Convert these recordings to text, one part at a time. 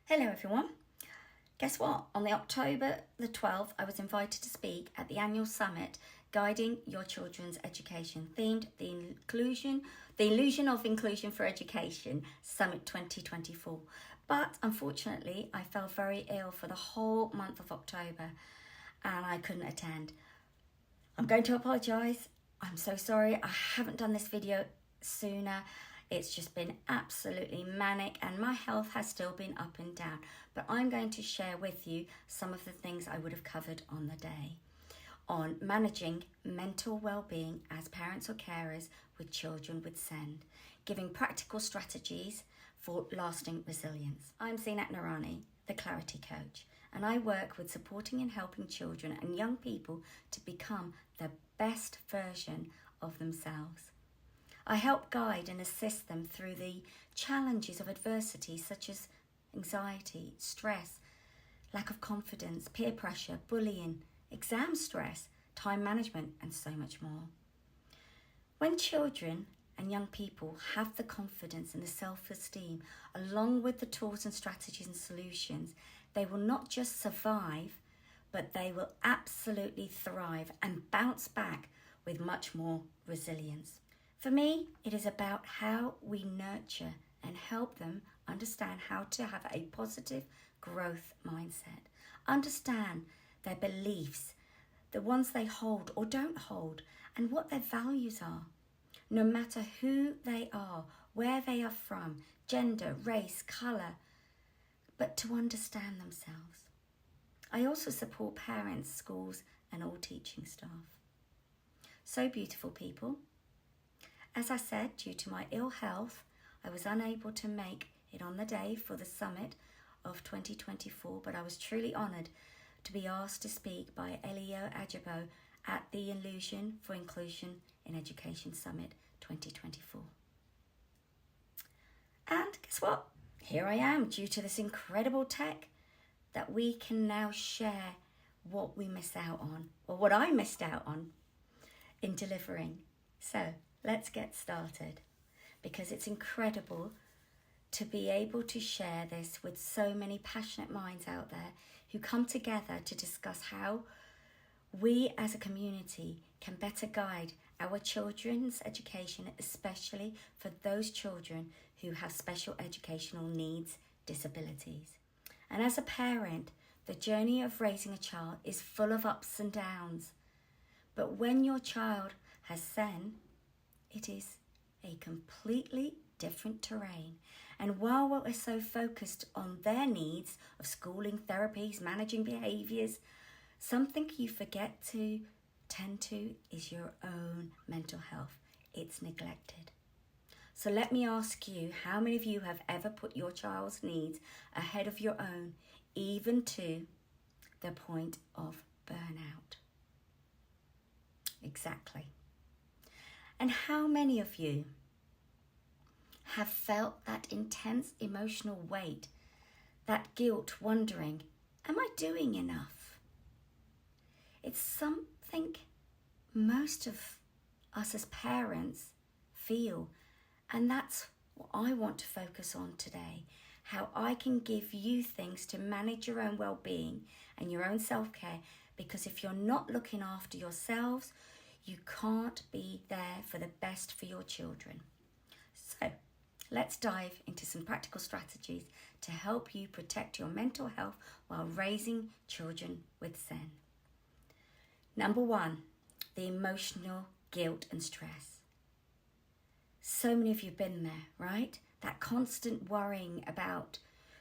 Hello everyone. Guess what? On the October the 12th, I was invited to speak at the annual summit Guiding Your Children's Education, themed the Illusion of Inclusion for Education Summit 2024. But unfortunately, I fell very ill for the whole month of October and I couldn't attend. I'm going to apologise. I'm so sorry. I haven't done this video sooner. It's just been absolutely manic and my health has still been up and down. But I'm going to share with you some of the things I would have covered on the day on managing mental well-being as parents or carers with children with SEND, giving practical strategies for lasting resilience. I'm Zeenat Noorani, the Clarity Coach, and I work with supporting and helping children and young people to become the best version of themselves. I help guide and assist them through the challenges of adversity such as anxiety, stress, lack of confidence, peer pressure, bullying, exam stress, time management, and so much more. When children and young people have the confidence and the self-esteem, along with the tools and strategies and solutions, they will not just survive, but they will absolutely thrive and bounce back with much more resilience. For me, it is about how we nurture and help them understand how to have a positive growth mindset, understand their beliefs, the ones they hold or don't hold, and what their values are, no matter who they are, where they are from, gender, race, colour, but to understand themselves. I also support parents, schools, and all teaching staff. So beautiful people. As I said, due to my ill health, I was unable to make it on the day for the summit of 2024, but I was truly honoured to be asked to speak by Elio Ajabo at the Illusion for Inclusion in Education Summit 2024. And guess what? Here I am, due to this incredible tech that we can now share what we missed out on, or what I missed out on in delivering. So let's get started, because it's incredible to be able to share this with so many passionate minds out there who come together to discuss how we as a community can better guide our children's education, especially for those children who have special educational needs disabilities. And as a parent, the journey of raising a child is full of ups and downs. But when your child has SEN, it is a completely different terrain. And while we're so focused on their needs of schooling, therapies, managing behaviours, something you forget to tend to is your own mental health. It's neglected. So let me ask you, how many of you have ever put your child's needs ahead of your own, even to the point of burnout? Exactly. And how many of you have felt that intense emotional weight, that guilt, wondering, am I doing enough? It's something most of us as parents feel, and that's what I want to focus on today, how I can give you things to manage your own well-being and your own self-care, because if you're not looking after yourselves, you can't be there for the best for your children. So let's dive into some practical strategies to help you protect your mental health while raising children with SEN. Number 1, the emotional guilt and stress. So many of you have been there, right? That constant worrying about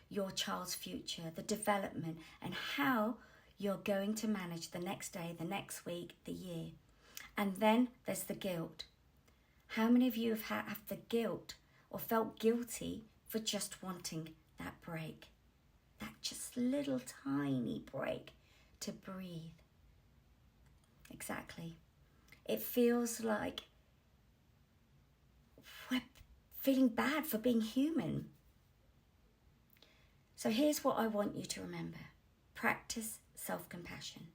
your child's future, the development, and how you're going to manage the next day, the next week, the year. And then there's the guilt. How many of you have the guilt or felt guilty for just wanting that break? That just little tiny break to breathe. Exactly. It feels like we're feeling bad for being human. So here's what I want you to remember. Practice self-compassion.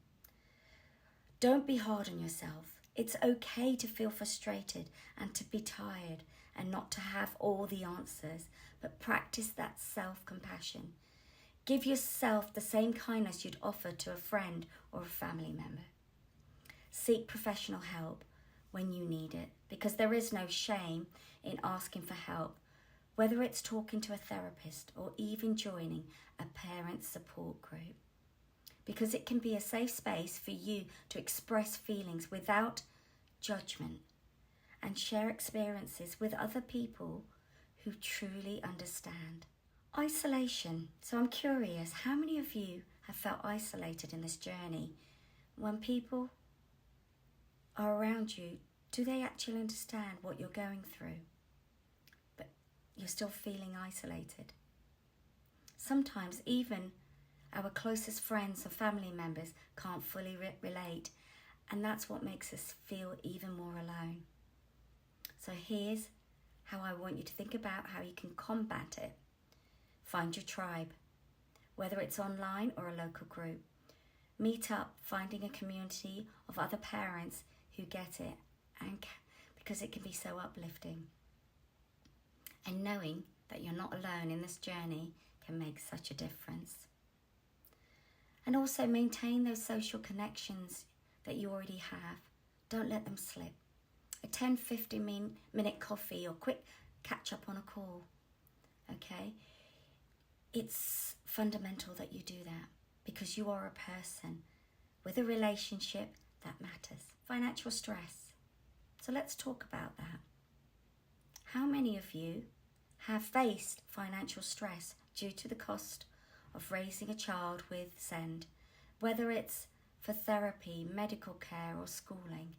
Don't be hard on yourself. It's okay to feel frustrated and to be tired and not to have all the answers, but practice that self-compassion. Give yourself the same kindness you'd offer to a friend or a family member. Seek professional help when you need it, because there is no shame in asking for help, whether it's talking to a therapist or even joining a parent support group, because it can be a safe space for you to express feelings without judgment and share experiences with other people who truly understand. Isolation. So I'm curious, how many of you have felt isolated in this journey? When people are around you, do they actually understand what you're going through? But you're still feeling isolated. Sometimes even our closest friends or family members can't fully relate, and that's what makes us feel even more alone. So here's how I want you to think about how you can combat it. Find your tribe, whether it's online or a local group. Meet up, finding a community of other parents who get it, and because it can be so uplifting. And knowing that you're not alone in this journey can make such a difference. And also maintain those social connections that you already have. Don't let them slip. A 10-15 minute coffee or quick catch up on a call. Okay? It's fundamental that you do that, because you are a person with a relationship that matters. Financial stress. So let's talk about that. How many of you have faced financial stress due to the cost of raising a child with SEND, whether it's for therapy, medical care or schooling?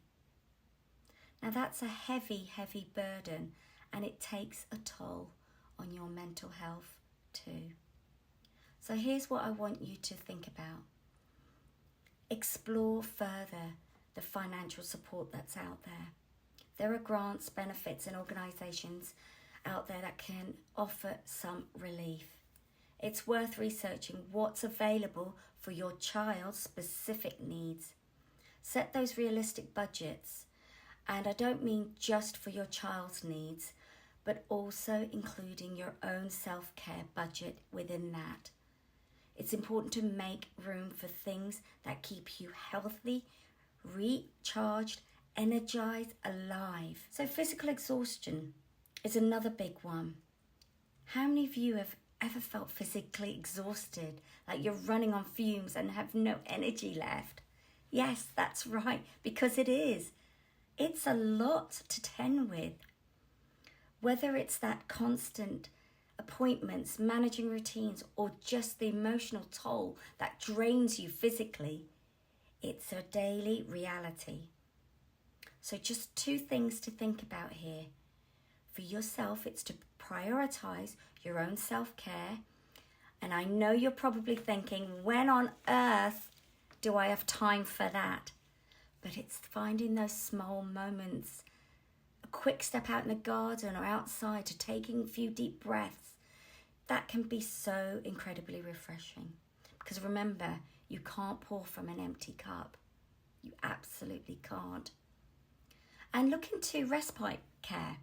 Now that's a heavy, heavy burden, and it takes a toll on your mental health too. So here's what I want you to think about. Explore further the financial support that's out there. There are grants, benefits and organisations out there that can offer some relief. It's worth researching what's available for your child's specific needs. Set those realistic budgets, and I don't mean just for your child's needs, but also including your own self-care budget within that. It's important to make room for things that keep you healthy, recharged, energized, alive. So physical exhaustion is another big one. How many of you have ever felt physically exhausted, like you're running on fumes and have no energy left? Yes, that's right, because it is. It's a lot to tend with. Whether it's that constant appointments, managing routines, or just the emotional toll that drains you physically, it's a daily reality. So just 2 things to think about here. For yourself, it's to prioritize your own self-care. And I know you're probably thinking, when on earth do I have time for that? But it's finding those small moments, a quick step out in the garden or outside, to taking a few deep breaths. That can be so incredibly refreshing. Because remember, you can't pour from an empty cup. You absolutely can't. And look into respite care,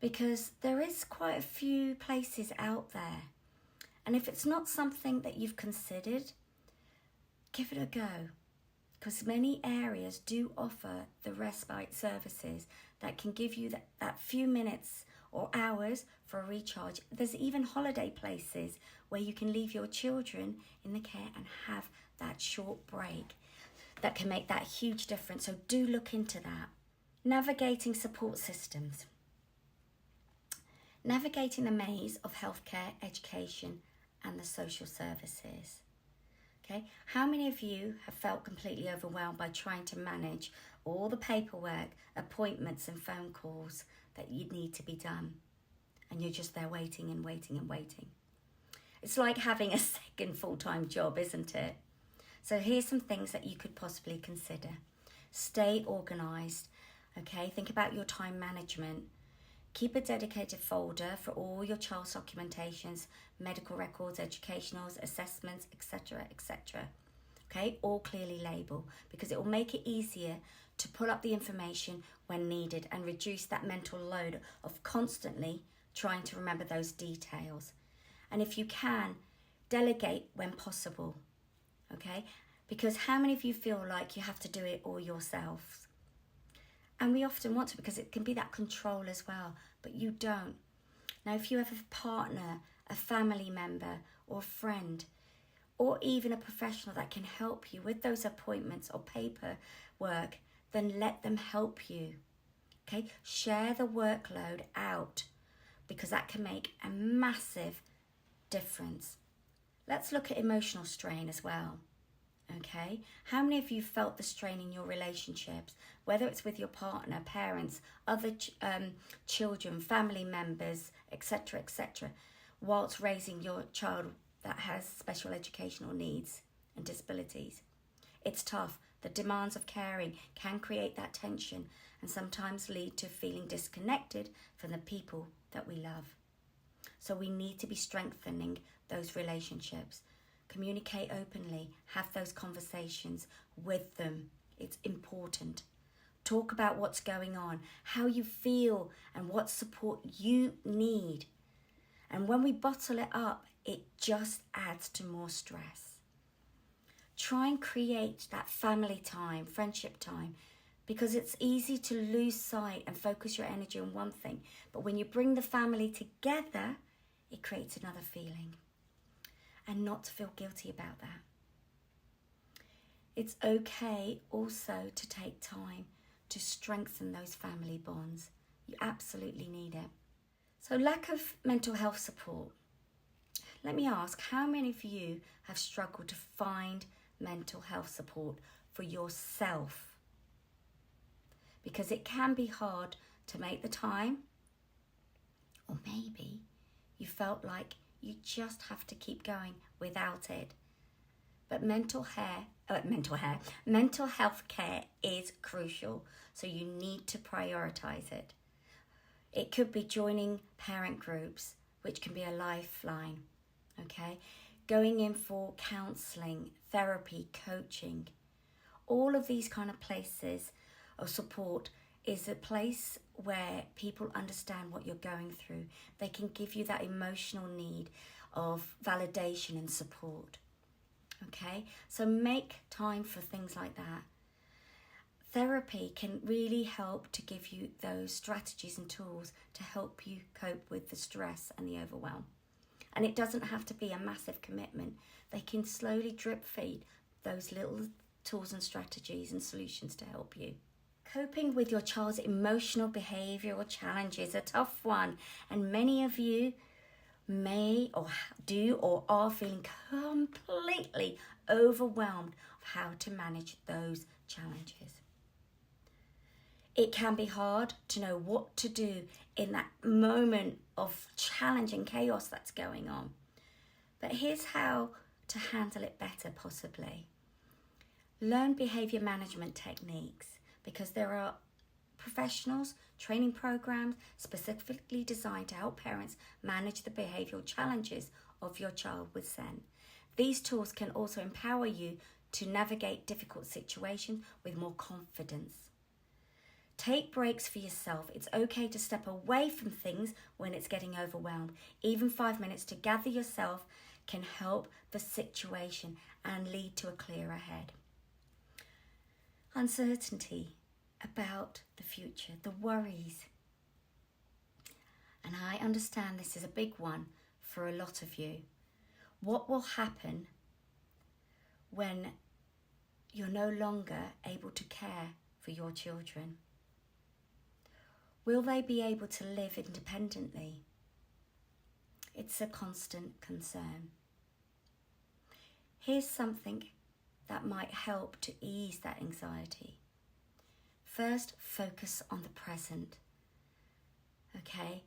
because there is quite a few places out there. And if it's not something that you've considered, give it a go. Because many areas do offer the respite services that can give you that few minutes or hours for a recharge. There's even holiday places where you can leave your children in the care and have that short break. That can make that huge difference. So do look into that. Navigating support systems. Navigating the maze of healthcare, education and the social services. Okay, how many of you have felt completely overwhelmed by trying to manage all the paperwork, appointments and phone calls that you need to be done, and you're just there waiting and waiting and waiting? It's like having a second full-time job, isn't it? So here's some things that you could possibly consider. Stay organised, okay? Think about your time management. Keep a dedicated folder for all your child's documentations, medical records, educationals, assessments, etc., etc. Okay, all clearly labeled, because it will make it easier to pull up the information when needed and reduce that mental load of constantly trying to remember those details. And if you can, Delegate when possible, okay? Because how many of you feel like you have to do it all yourselves? And we often want to, because it can be that control as well, but you don't. Now, if you have a partner, a family member, or a friend, or even a professional that can help you with those appointments or paperwork, then let them help you, okay? Share the workload out, because that can make a massive difference. Let's look at emotional strain as well, okay? How many of you felt the strain in your relationships, whether it's with your partner, parents, other children, family members, etc., etc., whilst raising your child that has special educational needs and disabilities? It's tough. The demands of caring can create that tension and sometimes lead to feeling disconnected from the people that we love. So we need to be strengthening those relationships. Communicate openly, have those conversations with them. It's important. Talk about what's going on, how you feel, and what support you need. And when we bottle it up, it just adds to more stress. Try and create that family time, friendship time, because it's easy to lose sight and focus your energy on one thing. But when you bring the family together, it creates another feeling. And not to feel guilty about that. It's okay also to take time to strengthen those family bonds. You absolutely need it. So, lack of mental health support. Let me ask, how many of you have struggled to find mental health support for yourself? Because it can be hard to make the time, or maybe you felt like you just have to keep going without it. But mental health care is crucial, so you need to prioritize it. It could be joining parent groups, which can be a lifeline, okay? Going in for counselling, therapy, coaching. All of these kind of places of support is a place where people understand what you're going through. They can give you that emotional need of validation and support. Okay, so make time for things like that. Therapy can really help to give you those strategies and tools to help you cope with the stress and the overwhelm. And it doesn't have to be a massive commitment. They can slowly drip feed those little tools and strategies and solutions to help you. Coping with your child's emotional behavioural challenge is a tough one, and many of you may or do or are feeling completely overwhelmed of how to manage those challenges. It can be hard to know what to do in that moment of challenge and chaos that's going on. But here's how to handle it better, possibly. Learn behaviour management techniques, because there are professionals, training programs specifically designed to help parents manage the behavioural challenges of your child with SEN. These tools can also empower you to navigate difficult situations with more confidence. Take breaks for yourself. It's okay to step away from things when it's getting overwhelmed. Even 5 minutes to gather yourself can help the situation and lead to a clearer head. Uncertainty about the future, the worries. And I understand this is a big one for a lot of you. What will happen when you're no longer able to care for your children? Will they be able to live independently? It's a constant concern. Here's something that might help to ease that anxiety. First, focus on the present. Okay?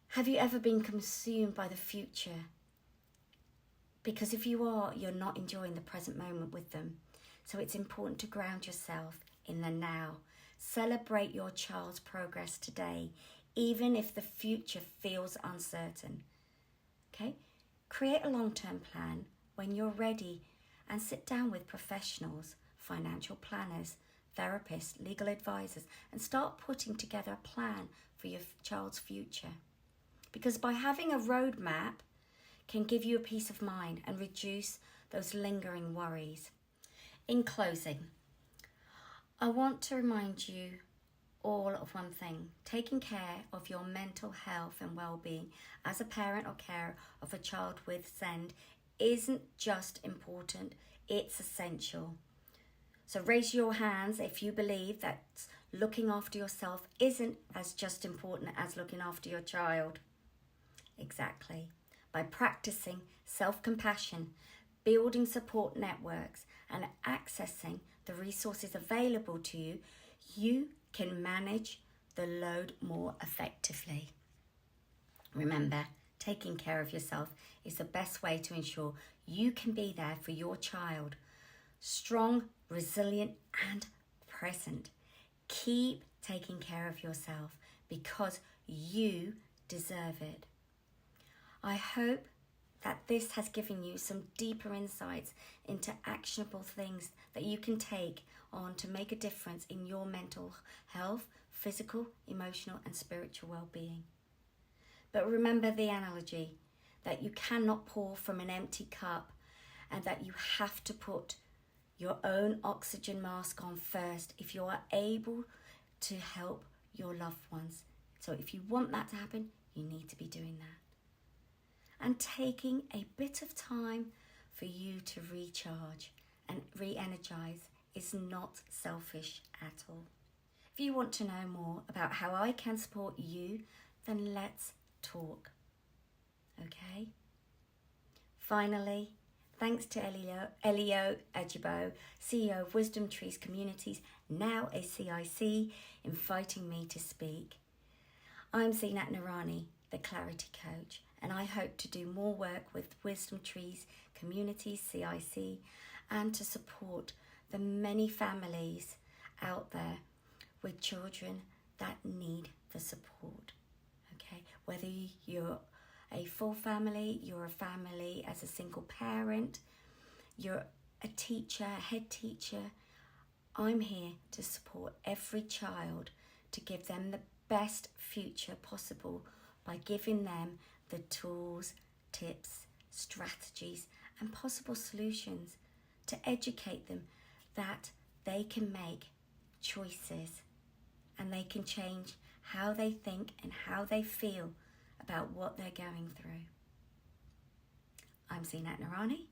Have you ever been consumed by the future? Because if you are, you're not enjoying the present moment with them. So it's important to ground yourself in the now. Celebrate your child's progress today, even if the future feels uncertain. Okay? Create a long-term plan when you're ready and sit down with professionals, financial planners, therapists, legal advisors, and start putting together a plan for your child's future. Because by having a roadmap can give you a peace of mind and reduce those lingering worries. In closing, I want to remind you all of one thing. Taking care of your mental health and well-being as a parent or carer of a child with SEND isn't just important, it's essential. So raise your hands if you believe that looking after yourself isn't as just important as looking after your child. Exactly. By practicing self-compassion, building support networks, and accessing the resources available to you, you can manage the load more effectively. Remember, taking care of yourself is the best way to ensure you can be there for your child. Strong, resilient, and present. Keep taking care of yourself because you deserve it. I hope that this has given you some deeper insights into actionable things that you can take on to make a difference in your mental health, physical, emotional, and spiritual well-being. But remember the analogy that you cannot pour from an empty cup and that you have to put your own oxygen mask on first if you are able to help your loved ones. So if you want that to happen, you need to be doing that. And taking a bit of time for you to recharge and re-energize is not selfish at all. If you want to know more about how I can support you, then let's talk. Okay? Finally, thanks to Elio Ejibo, CEO of Wisdom Trees Communities, now a CIC, inviting me to speak. I'm Zeenat Noorani, the Clarity Coach, and I hope to do more work with Wisdom Trees Communities, CIC, and to support the many families out there with children that need the support. Okay, whether you're a full family, you're a family as a single parent, you're a teacher, a head teacher, I'm here to support every child to give them the best future possible by giving them the tools, tips, strategies, and possible solutions to educate them that they can make choices and they can change how they think and how they feel about what they're going through. I'm Zeenat Noorani,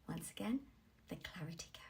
once again, the Clarity Coach.